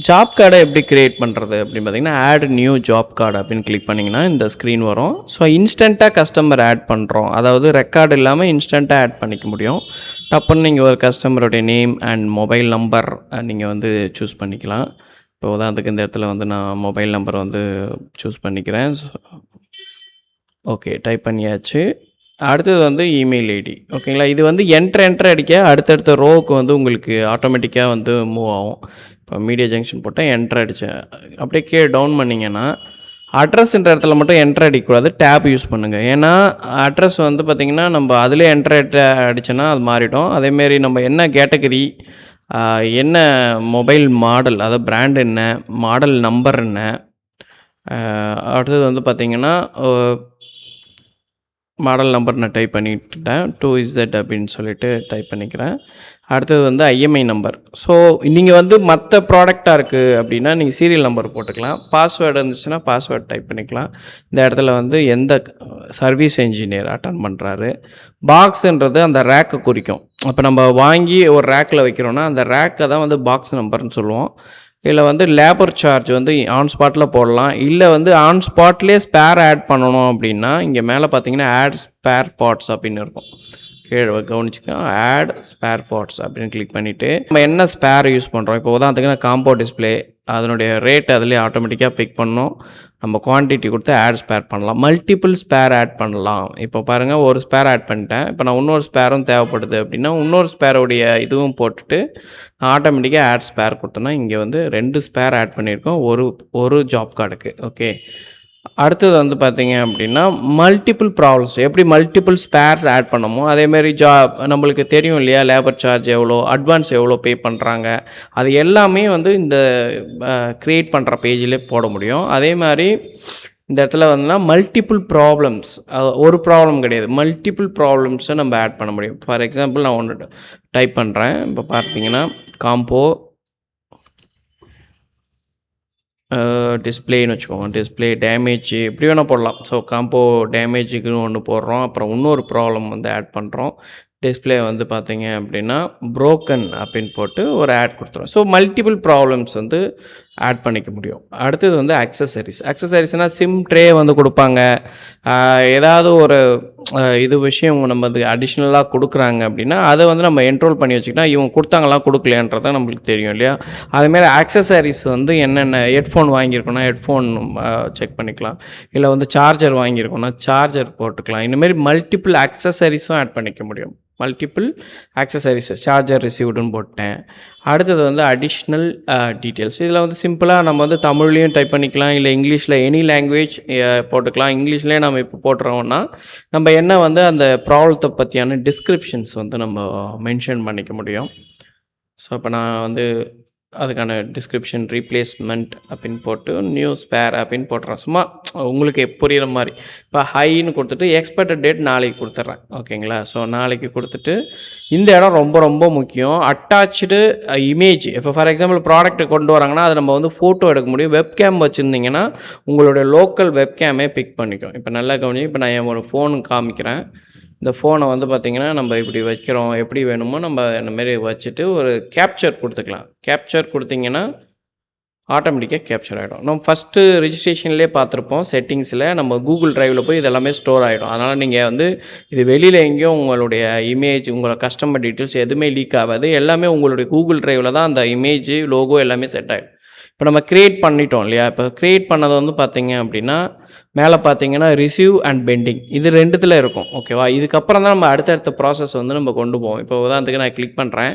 Job கார்டை எப்படி create பண்ணுறது அப்படின்னு பார்த்தீங்கன்னா, ஆட் நியூ ஜாப் கார்டு அப்படின்னு கிளிக் பண்ணிங்கன்னா இந்த ஸ்க்ரீன் வரும். ஸோ இன்ஸ்டண்ட்டாக கஸ்டமர் ஆட் பண்ணுறோம், அதாவது ரெக்கார்டு இல்லாமல் இன்ஸ்டண்ட்டாக ஆட் பண்ணிக்க முடியும். டப்புன்னு நீங்கள் ஒரு கஸ்டமருடைய நேம் அண்ட் மொபைல் நம்பர் நீங்கள் வந்து சூஸ் பண்ணிக்கலாம். இப்போ உதாரணத்துக்கு இந்த இடத்துல வந்து நான் மொபைல் நம்பர் வந்து சூஸ் பண்ணிக்கிறேன். ஓகே, டைப் பண்ணியாச்சு. அடுத்தது வந்து இமெயில் ஐடி. ஓகேங்களா, இது வந்து என்ட்ரு அடிக்க அடுத்தடுத்த ரோவுக்கு வந்து உங்களுக்கு ஆட்டோமேட்டிக்காக வந்து மூவ் ஆகும். இப்போ மீடியா ஜங்ஷன் போட்டால் என்ட்ரு அடித்தேன். அப்படியே கீழே டவுன் பண்ணிங்கன்னா அட்ரஸ்ன்ற இடத்துல மட்டும் என்ட்ரு அடிக்கக்கூடாது, டேப் யூஸ் பண்ணுங்கள். ஏன்னா அட்ரஸ் வந்து பார்த்திங்கன்னா நம்ம அதிலே என்ட்ரு அடித்தோன்னா அது மாறிடும். அதேமாரி நம்ம என்ன கேட்டகரி, என்ன மொபைல் மாடல், அதாவது பிராண்ட் என்ன, மாடல் நம்பர் என்ன, அடுத்தது வந்து பார்த்திங்கன்னா மாடல் நம்பர் நான் டைப் பண்ணிவிட்டேன். 2Z அப்படின்னு சொல்லிட்டு டைப் பண்ணிக்கிறேன். அடுத்தது வந்து ஐஎம்ஐ நம்பர். ஸோ நீங்கள் வந்து மற்ற ப்ராடக்டாக இருக்குது அப்படின்னா நீங்கள் சீரியல் நம்பர் போட்டுக்கலாம். பாஸ்வேர்டு இருந்துச்சுன்னா பாஸ்வேர்டு டைப் பண்ணிக்கலாம். இந்த இடத்துல வந்து எந்த சர்வீஸ் என்ஜினியர் அட்டன் பண்ணுறாரு. பாக்ஸுன்றது அந்த ரேக்கை குறிக்கும். இப்போ நம்ம வாங்கி ஒரு ரேக்கில் வைக்கிறோன்னா அந்த ரேக்கை தான் வந்து பாக்ஸ் நம்பர்னு சொல்லுவோம். இதில் வந்து லேபர் சார்ஜ் வந்து ஆன் ஸ்பாட்டில் போடலாம். இல்லை வந்து ஆன் ஸ்பாட்லேயே ஸ்பேர் ஆட் பண்ணணும் அப்படின்னா இங்கே மேலே பார்த்தீங்கன்னா ஆட் ஸ்பேர் பார்ட்ஸ் அப்படின்னு இருக்கும். கீழே கவனிச்சுக்கோங்க, ஆட் ஸ்பேர் பார்ட்ஸ் அப்படின்னு கிளிக் பண்ணிவிட்டு நம்ம என்ன ஸ்பேர் யூஸ் பண்ணுறோம். இப்போ உதாரணத்துக்கு நான் காம்போ டிஸ்பிளே, அதனுடைய ரேட் அதிலே ஆட்டோமேட்டிக்காக பிக் பண்ணோம். நம்ம குவான்டிட்டி கொடுத்து ஆட் ஸ்பேர் பண்ணலாம். மல்டிபிள் ஸ்பேர் ஆட் பண்ணலாம். இப்போ பாருங்கள், ஒரு ஸ்பேர் ஆட் பண்ணிட்டேன். இப்போ நான் இன்னொரு ஸ்பேரும் தேவைப்படுது அப்படின்னா இன்னொரு ஸ்பேருடைய இதுவும் போட்டுட்டு நான் ஆட்டோமேட்டிக்காக ஆட் ஸ்பேர் கொடுத்தேன்னா இங்கே வந்து 2 ஸ்பேர் ஆட் பண்ணியிருக்கோம் ஒரு ஜாப் கார்டுக்கு. ஓகே, அடுத்தது வந்து பார்த்தீங்க அப்படின்னா மல்டிபிள் ப்ராப்ளம்ஸ் எப்படி மல்டிபிள் ஸ்பேர்ஸ் ஆட் பண்ணமோ அதேமாரி நம்மளுக்கு தெரியும் இல்லையா, லேபர் சார்ஜ் எவ்வளோ, அட்வான்ஸ் எவ்வளோ பே பண்ணுறாங்க, அது எல்லாமே வந்து இந்த க்ரியேட் பண்ணுற பேஜிலே போட முடியும். அதே மாதிரி இந்த இடத்துல வந்துன்னா மல்டிபிள் ப்ராப்ளம்ஸ், ஒரு ப்ராப்ளம் கிடையாது, மல்டிபிள் ப்ராப்ளம்ஸை நம்ம ஆட் பண்ண முடியும். ஃபார் எக்ஸாம்பிள் நான் ஒன்று டைப் பண்ணுறேன். இப்போ பார்த்தீங்கன்னா காம்போ டிஸ்பிளேன்னு வச்சுக்கோங்க, டிஸ்பிளே டேமேஜ் எப்படி வேணால் போடலாம். ஸோ காம்போ டேமேஜுக்குன்னு ஒன்று போடுறோம். அப்புறம் இன்னொரு ப்ராப்ளம் வந்து ஆட் பண்ணுறோம். டிஸ்பிளே வந்து பார்த்தீங்க அப்படின்னா ப்ரோக்கன் அப்படின்னு போட்டு ஒரு ஆட் கொடுத்துருவோம். ஸோ மல்டிபிள் ப்ராப்ளம்ஸ் வந்து ஆட் பண்ணிக்க முடியும். அடுத்தது வந்து அக்சசரிஸ்னால் சிம் ட்ரே வந்து கொடுப்பாங்க. ஏதாவது ஒரு விஷயம் நம்ம அது அடிஷ்னலாக கொடுக்குறாங்க அப்படின்னா அதை வந்து நம்ம என்ரோல் பண்ணி வச்சுக்கிட்டா இவங்க கொடுத்தாங்களா கொடுக்கலையான்றதான் நம்மளுக்கு தெரியும் இல்லையா. அதுமாரி அக்சசரிஸ் வந்து என்னென்ன ஹெட்ஃபோன் வாங்கியிருக்கோன்னா ஹெட்ஃபோன் செக் பண்ணிக்கலாம். இல்லை வந்து சார்ஜர் வாங்கியிருக்கோன்னா சார்ஜர் போட்டுக்கலாம். இந்தமாரி மல்டிபிள் அக்சசரிஸும் ஆட் பண்ணிக்க முடியும். மல்டிபிள் அக்சசரிஸ், சார்ஜர் ரிசீவ்டுன்னு போட்டேன். அடுத்தது வந்து அடிஷ்னல் டீட்டெயில்ஸ். இதில் வந்து சிம்பிளாக நம்ம வந்து தமிழ்லேயும் டைப் பண்ணிக்கலாம், இல்லை இங்கிலீஷில் எனி லாங்குவேஜ் போட்டுக்கலாம். இங்கிலீஷ்லேயே நம்ம இப்போ போட்டுறோம்னா நம்ம என்ன வந்து அந்த ப்ராப்ளத்தை பற்றியான டிஸ்கிரிப்ஷன்ஸ் வந்து நம்ம மென்ஷன் பண்ணிக்க முடியும். ஸோ இப்போ நான் வந்து அதுக்கான டிஸ்கிரிப்ஷன் ரீப்ளேஸ்மெண்ட் அப்படின்னு போட்டு நியூ ஸ்பேர் அப்படின்னு போட்டுறேன். சும்மா உங்களுக்கு புரிகிற மாதிரி. இப்போ ஹைன்னு கொடுத்துட்டு எக்ஸ்பெக்டட் டேட் நாளைக்கு கொடுத்துட்றேன். ஓகேங்களா, ஸோ நாளைக்கு கொடுத்துட்டு இந்த இடம் ரொம்ப ரொம்ப முக்கியம், அட்டாச்சு இமேஜ். இப்போ ஃபார் எக்ஸாம்பிள் ப்ராடக்ட்டை கொண்டு வராங்கன்னா அதை நம்ம வந்து ஃபோட்டோ எடுக்க முடியும். வெப்கேம் வச்சுருந்தீங்கன்னா உங்களுடைய லோக்கல் வெப்கேமே பிக் பண்ணிக்கும். இப்போ நல்லா கவனிங்க, இப்போ நான் என் ஒரு ஃபோனு காமிக்கிறேன். இந்த ஃபோனை வந்து பார்த்திங்கன்னா நம்ம இப்படி வைக்கிறோம், எப்படி வேணுமோ நம்ம இந்தமாரி வச்சுட்டு ஒரு கேப்சர் கொடுத்துக்கலாம். கேப்சர் கொடுத்திங்கன்னா ஆட்டோமேட்டிக்காக கேப்சர் ஆகிடும். நம்ம ஃபஸ்ட்டு ரிஜிஸ்ட்ரேஷன்லேயே பார்த்துருப்போம், செட்டிங்ஸில் நம்ம கூகுள் ட்ரைவில் போய் இதெல்லாமே ஸ்டோர் ஆகிடும். அதனால் நீங்கள் வந்து இது வெளியில் எங்கேயும் உங்களுடைய இமேஜ், உங்களோட கஸ்டமர் டீட்டெயில்ஸ் எதுவுமே லீக் ஆகாது. எல்லாமே உங்களுடைய கூகுள் ட்ரைவில் தான் அந்த இமேஜ், லோகோ எல்லாமே செட் ஆகிடும். இப்போ நம்ம க்ரியேட் பண்ணிட்டோம் இல்லையா. இப்போ க்ரியேட் பண்ணதை வந்து பார்த்திங்க அப்படின்னா மேலே பார்த்தீங்கன்னா ரிசீவ் அண்ட் பெண்டிங் இது 2த்தில் இருக்கும். ஓகேவா, இதுக்கப்புறம் தான் நம்ம அடுத்தடுத்த ப்ராசஸ் வந்து நம்ம கொண்டு போவோம். இப்போ உதாரணத்துக்கு நான் கிளிக் பண்ணுறேன்.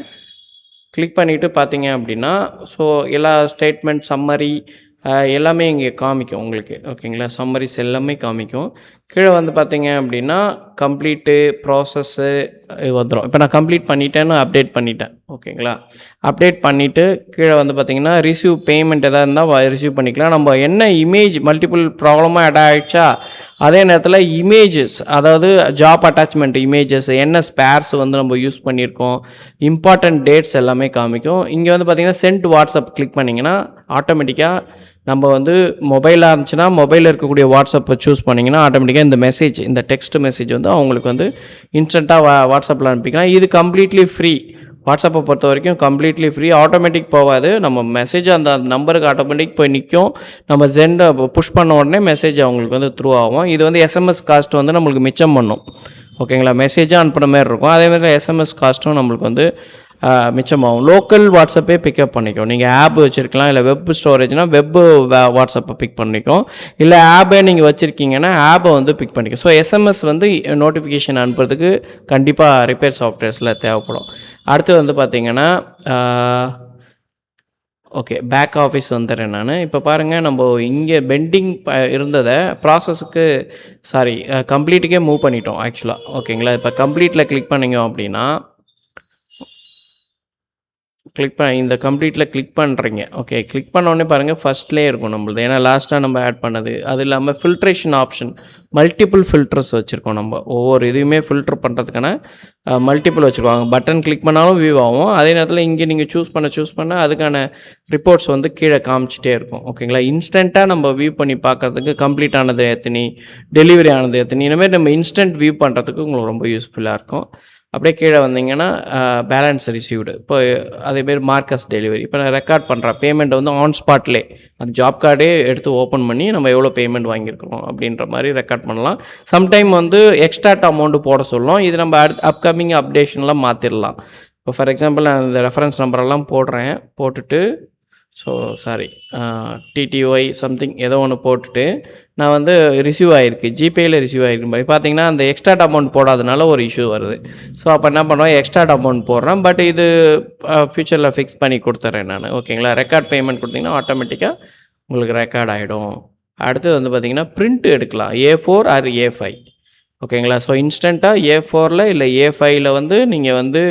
கிளிக் பண்ணிவிட்டு பார்த்தீங்க அப்படின்னா ஸோ எல்லா ஸ்டேட்மெண்ட், சம்மரி எல்லாமே இங்கே காமிக்கும் உங்களுக்கு. ஓகேங்களா, சம்மரிஸ் எல்லாமே காமிக்கும். கீழே வந்து பார்த்தீங்க அப்படின்னா கம்ப்ளீட்டு ப்ராசஸ்ஸு வந்துடும். இப்போ நான் கம்ப்ளீட் பண்ணிட்டேன்னு அப்டேட் பண்ணிட்டேன். ஓகேங்களா, அப்டேட் பண்ணிவிட்டு கீழே வந்து பார்த்திங்கன்னா ரிசீவ் பேமெண்ட் எதாவது இருந்தால் ரிசீவ் பண்ணிக்கலாம். நம்ம என்ன இமேஜ் மல்டிபிள் ப்ராப்ளமாக ஆட் ஆகிடுச்சா, அதே நேரத்தில் இமேஜஸ், அதாவது ஜாப் அட்டாச்மெண்ட் இமேஜஸ், என்ன ஸ்பேர்ஸ் வந்து நம்ம யூஸ் பண்ணியிருக்கோம், இம்பார்ட்டண்ட் டேட்ஸ் எல்லாமே காமிக்கும். இங்கே வந்து பார்த்திங்கன்னா சென்ட் வாட்ஸ்அப் கிளிக் பண்ணிங்கன்னா ஆட்டோமேட்டிக்காக நம்ம வந்து மொபைலாக இருந்துச்சுன்னா மொபைலில் இருக்கக்கூடிய வாட்ஸ்அப்பை சூஸ் பண்ணிங்கன்னா ஆட்டோமேட்டிக்காக இந்த மெசேஜ், இந்த டெக்ஸ்ட் மெசேஜ் வந்து அவங்களுக்கு வந்து இன்ஸ்டண்ட்டாக வாட்ஸ்அப்பில் அனுப்பிக்கலாம். இது கம்ப்ளீட்லி ஃப்ரீ. வாட்ஸ்அப்பை பொறுத்த வரைக்கும் கம்ப்ளீட்லி ஃப்ரீ. ஆட்டோமேட்டிக் போகாது. நம்ம மெசேஜ் அந்த நம்பருக்கு ஆட்டோமேட்டிக் போய் நிற்கும். நம்ம சென்ட புஷ் பண்ண உடனே மெசேஜ் அவங்களுக்கு வந்து த்ரூ ஆகும். இது வந்து எஸ்எம்எஸ் காஸ்ட் வந்து நம்மளுக்கு மிச்சம் பண்ணும். ஓகேங்களா? மெசேஜாக அனுப்புகிற மாதிரி இருக்கும். அதேமாதிரி எஸ்எம்எஸ் காஸ்ட்டும் நம்மளுக்கு வந்து மிச்சமாகும். லோக்கல் வாட்ஸ்அப்பே பிக்கப் பண்ணிக்கும். நீங்கள் ஆப் வச்சுருக்கலாம், இல்லை வெப் ஸ்டோரேஜ்னால் வெப்பு வாட்ஸ்அப்பை பிக் பண்ணிக்கும், இல்லை ஆப்பே நீங்கள் வச்சுருக்கீங்கன்னா ஆப்பை வந்து பிக் பண்ணிக்கும். ஸோ எஸ்எம்எஸ் வந்து நோட்டிஃபிகேஷன் அனுப்புறதுக்கு கண்டிப்பாக ரிப்பேர் சாஃப்ட்வேர்ஸில் தேவைப்படும். அடுத்து வந்து பார்த்திங்கன்னா ஓகே, பேக் ஆஃபீஸ் வந்துடுறேன் நான். இப்போ பாருங்கள், நம்ம இங்கே பெண்டிங் இருந்ததை ப்ராசஸுக்கு கம்ப்ளீட்டுக்கே மூவ் பண்ணிட்டோம் ஆக்சுவலாக. ஓகேங்களா? இப்போ கம்ப்ளீட்டில் கிளிக் பண்ணிங்க அப்படின்னா இந்த கம்ப்ளீட்டில் கிளிக் பண்ணுறீங்க. ஓகே, கிளிக் பண்ணோடனே பாருங்கள் ஃபஸ்ட்லேயே இருக்கும் நம்மளது. ஏன்னா லாஸ்ட்டாக நம்ம ஆட் பண்ணது. அது இல்லாமல் ஃபில்ட்ரேஷன் ஆப்ஷன், மல்டிபிள் ஃபில்டர்ஸ் வச்சுருக்கோம். நம்ம ஒவ்வொரு இதுவுமே ஃபில்டர் பண்ணுறதுக்கான மல்டிபிள் வச்சுருவாங்க. பட்டன் கிளிக் பண்ணாலும் வியூ ஆகும். அதே நேரத்தில் இங்கே நீங்கள் சூஸ் பண்ண அதுக்கான ரிப்போர்ட்ஸ் வந்து கீழே காமிச்சிட்டே இருக்கும். ஓகேங்களா? இன்ஸ்டண்ட்டாக நம்ம வியூ பண்ணி பார்க்குறதுக்கு கம்ப்ளீட் ஆனது எத்தனை, டெலிவரி ஆனது எத்தனை, இந்தமாதிரி நம்ம இன்ஸ்டன்ட் வியூ பண்ணுறதுக்கு உங்களுக்கு ரொம்ப யூஸ்ஃபுல்லாக இருக்கும். அப்படியே கீழே வந்தீங்கன்னா பேலன்ஸ் ரிசீவ்டு. இப்போ அதேமாரி மார்க்கஸ் டெலிவரி. இப்போ நான் ரெக்கார்ட் பண்ணுறேன் பேமெண்ட் வந்து ஆன் ஸ்பாட்லேயே அந்த ஜாப் கார்டே எடுத்து ஓப்பன் பண்ணி நம்ம எவ்வளோ பேமெண்ட் வாங்கியிருக்கிறோம் அப்படின்ற மாதிரி ரெக்கார்ட் பண்ணலாம். சம்டைம் வந்து எக்ஸ்ட்ராட் அமௌண்ட்டு போட சொல்லலாம். இது நம்ம அப்கமிங் அப்டேஷன்லாம் மாற்றிடலாம். இப்போ ஃபார் எக்ஸாம்பிள் நான் இந்த ரெஃபரன்ஸ் நம்பரெல்லாம் போட்டுட்டு டிடிஒய் சம்திங் ஏதோ ஒன்று போட்டுட்டு நான் வந்து ரிசீவ் ஆகிருக்கு, ஜிபேயில் ரிசீவ் ஆகிருக்கு மாதிரி பார்த்தீங்கன்னா அந்த எக்ஸ்ட்ராட் அமௌண்ட் போடாதனால ஒரு இஷ்யூ வருது. ஸோ அப்போ என்ன பண்ணுறோம், எக்ஸ்ட்ராட் அமௌண்ட் போடுறேன். பட் இது ஃப்யூச்சரில் ஃபிக்ஸ் பண்ணி கொடுத்துட்றேன் நான். ஓகேங்களா? ரெக்கார்ட் பேமெண்ட் கொடுத்தீங்கன்னா ஆட்டோமேட்டிக்காக உங்களுக்கு ரெக்கார்ட் ஆகிடும். அடுத்தது வந்து பார்த்திங்கன்னா பிரிண்ட் எடுக்கலாம், A4 ஆர் A5. ஓகேங்களா? ஸோ இன்ஸ்டண்ட்டாக A4ல் இல்லை A5ல் வந்து நீங்கள் வந்து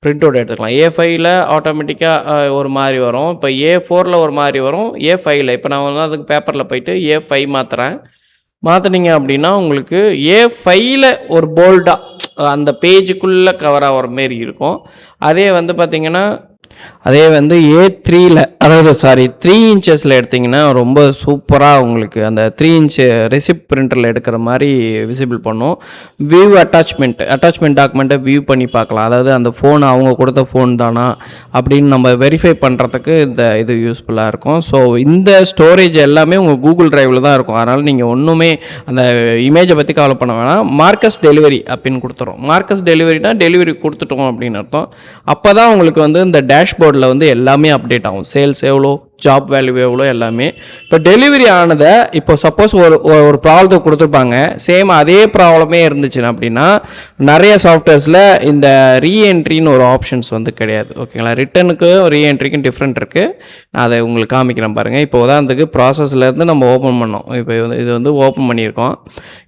பிரிண்ட் அவுட் எடுத்துக்கலாம். A5ல் ஆட்டோமேட்டிக்காக ஒரு மாதிரி வரும். இப்போ A4ல் ஒரு மாதிரி வரும். A5ல் இப்போ நான் வந்து அதுக்கு பேப்பரில் போயிட்டு A5 மாற்றினீங்க அப்படின்னா உங்களுக்கு A5ல் ஒரு போல்டாக அந்த பேஜுக்குள்ளே கவர் ஆகிற மாரி இருக்கும். அதே வந்து பார்த்திங்கன்னா A3ல் அதாவது 3 இன்ச்சஸில் எடுத்திங்கன்னா ரொம்ப சூப்பராக உங்களுக்கு அந்த 3 இன்ச்சு ரெசிப்ட் பிரிண்டரில் எடுக்கிற மாதிரி விசிபிள் பண்ணும். வியூ அட்டாச்மெண்ட் டாக்குமெண்ட்டை வியூ பண்ணி பார்க்கலாம். அதாவது அந்த ஃபோன் அவங்க கொடுத்த ஃபோன் தானா அப்படின்னு நம்ம வெரிஃபை பண்ணுறதுக்கு இது யூஸ்ஃபுல்லாக இருக்கும். ஸோ இந்த ஸ்டோரேஜ் எல்லாமே உங்கள் கூகுள் ட்ரைவில் தான் இருக்கும். அதனால் நீங்கள் ஒன்றுமே அந்த இமேஜை பற்றி கவலை பண்ண வேணாம். மார்க்கஸ் டெலிவரி அப்படின்னு கொடுத்துரும். மார்க்கஸ் டெலிவரினா டெலிவரி கொடுத்துட்டோம் அப்படின்னு அர்த்தம். அப்போ தான் உங்களுக்கு வந்து இந்த டேஷ்போர்டில் வந்து எல்லாமே அப்டேட் ஆகும். சேல்ஸ் எவ்வளோ, ஜாப் வேல்யூ எவ்வளோ எல்லாமே. இப்போ டெலிவரி ஆனதை இப்போ சப்போஸ் ஒரு ப்ராப்ளத்தை கொடுத்துருப்பாங்க, சேம் அதே ப்ராப்ளமே இருந்துச்சுன்னா அப்படின்னா நிறைய சாஃப்ட்வேர்ஸில் இந்த ரீஎன்ட்ரின்னு ஒரு ஆப்ஷன்ஸ் வந்து கிடையாது. ஓகேங்களா? ரிட்டனுக்கும் ரீஎன்ட்ரிக்கும் டிஃப்ரெண்ட் இருக்குது. நான் அதை உங்களுக்கு காமிக்கிறேன் பாருங்கள். இப்போ உதாரணத்துக்கு ப்ராசஸ்லேருந்து நம்ம ஓப்பன் பண்ணோம். இப்போ இது வந்து ஓப்பன் பண்ணியிருக்கோம்.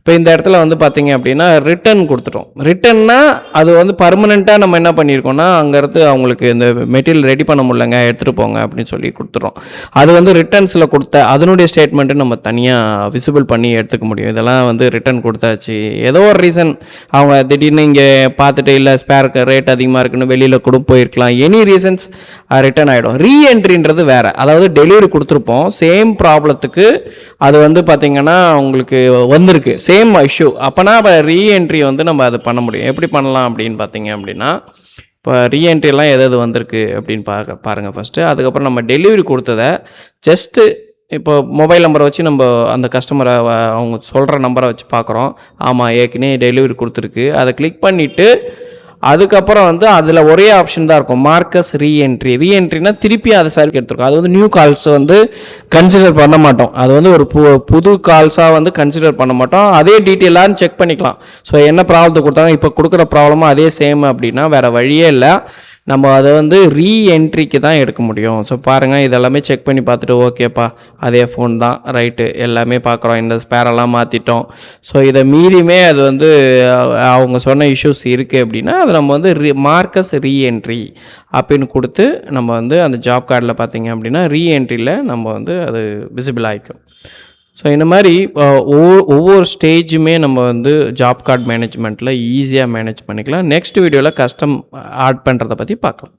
இப்போ இந்த இடத்துல வந்து பார்த்திங்க அப்படின்னா ரிட்டன் கொடுத்துட்டோம். ரிட்டன்னா அது வந்து பர்மனெண்ட்டாக நம்ம என்ன பண்ணியிருக்கோம்னா அங்கேருந்து அவங்களுக்கு இந்த மெட்டீரியல் ரெடி பண்ண முடியலங்க எடுத்துகிட்டு போங்க அப்படின்னு சொல்லி கொடுத்துறோம். அது வந்து ரிட்டர்ன்ஸில் கொடுத்த அதனுடைய ஸ்டேட்மெண்ட்டு நம்ம தனியாக விசிபிள் பண்ணி எடுத்துக்க முடியும். இதெல்லாம் வந்து ரிட்டர்ன் கொடுத்தாச்சு, ஏதோ ஒரு ரீசன் அவங்க திடீர்னு இங்கே பார்த்துட்டு இல்லை ஸ்பேருக்கு ரேட் அதிகமாக இருக்குன்னு வெளியில் கூட போயிருக்கலாம். எனி ரீசன்ஸ் ரிட்டர்ன் ஆகிடும். ரீஎன்ட்ரின்றது வேறு. அதாவது டெலிவரி கொடுத்துருப்போம், சேம் ப்ராப்ளத்துக்கு அது வந்து பார்த்திங்கன்னா உங்களுக்கு வந்திருக்கு, சேம் இஷ்யூ. அப்போனா ரீஎன்ட்ரி வந்து நம்ம அது பண்ண முடியும். எப்படி பண்ணலாம் அப்படின்னு பார்த்தீங்க அப்படின்னா, இப்போ ரீஎன்ட்ரிலாம் எது வந்திருக்கு அப்படின்னு பாருங்கள் ஃபஸ்ட்டு. அதுக்கப்புறம் நம்ம டெலிவரி கொடுத்ததை ஜஸ்ட்டு இப்போ மொபைல் நம்பரை வச்சு நம்ம அந்த கஸ்டமரை அவங்க சொல்கிற நம்பரை வச்சு பார்க்குறோம். ஆமாம், ஏற்கனவே டெலிவரி கொடுத்துருக்கு. அதை கிளிக் பண்ணிவிட்டு அதுக்கப்புறம் வந்து அதில் ஒரே ஆப்ஷன் தான் இருக்கும், மார்க்கஸ் ரீஎன்ட்ரினா திருப்பி அதை சர்வீஸ் எடுத்துருக்கோம். அது வந்து நியூ கால்ஸ் வந்து கன்சிடர் பண்ண மாட்டோம். அது வந்து ஒரு புது கால்ஸாக வந்து கன்சிடர் பண்ண மாட்டோம். அதே டீட்டெயிலாக செக் பண்ணிக்கலாம். ஸோ என்ன ப்ராப்ளத்தை கொடுத்தாங்க, இப்போ கொடுக்குற ப்ராப்ளமும் அதே சேம் அப்படின்னா வேறு வழியே இல்லை, நம்ம அதை வந்து ரீஎன்ட்ரிக்கு தான் எடுக்க முடியும். ஸோ பாருங்கள், இதெல்லாமே செக் பண்ணி பார்த்துட்டு ஓகேப்பா அதே ஃபோன் தான் ரைட்டு எல்லாமே பார்க்குறோம், இந்த ஸ்பேரெல்லாம் மாற்றிட்டோம். ஸோ இதை மீறியுமே அது வந்து அவங்க சொன்ன இஷ்யூஸ் இருக்குது அப்படின்னா அது நம்ம வந்து மார்க்கஸ் ரீஎன்ட்ரி அப்படின்னு கொடுத்து நம்ம வந்து அந்த ஜாப் கார்டில் பார்த்திங்க அப்படின்னா ரீஎன்ட்ரியில் நம்ம வந்து அது விசிபிள் ஆகிக்கும். ஸோ இந்த மாதிரி ஒவ்வொரு ஸ்டேஜுமே நம்ம வந்து ஜாப் கார்டு மேனேஜ்மெண்ட்டில் ஈஸியாக மேனேஜ் பண்ணிக்கலாம். நெக்ஸ்ட் வீடியோவில் கஸ்டம் ஆட் பண்ணுறதை பற்றி பார்க்கலாம்.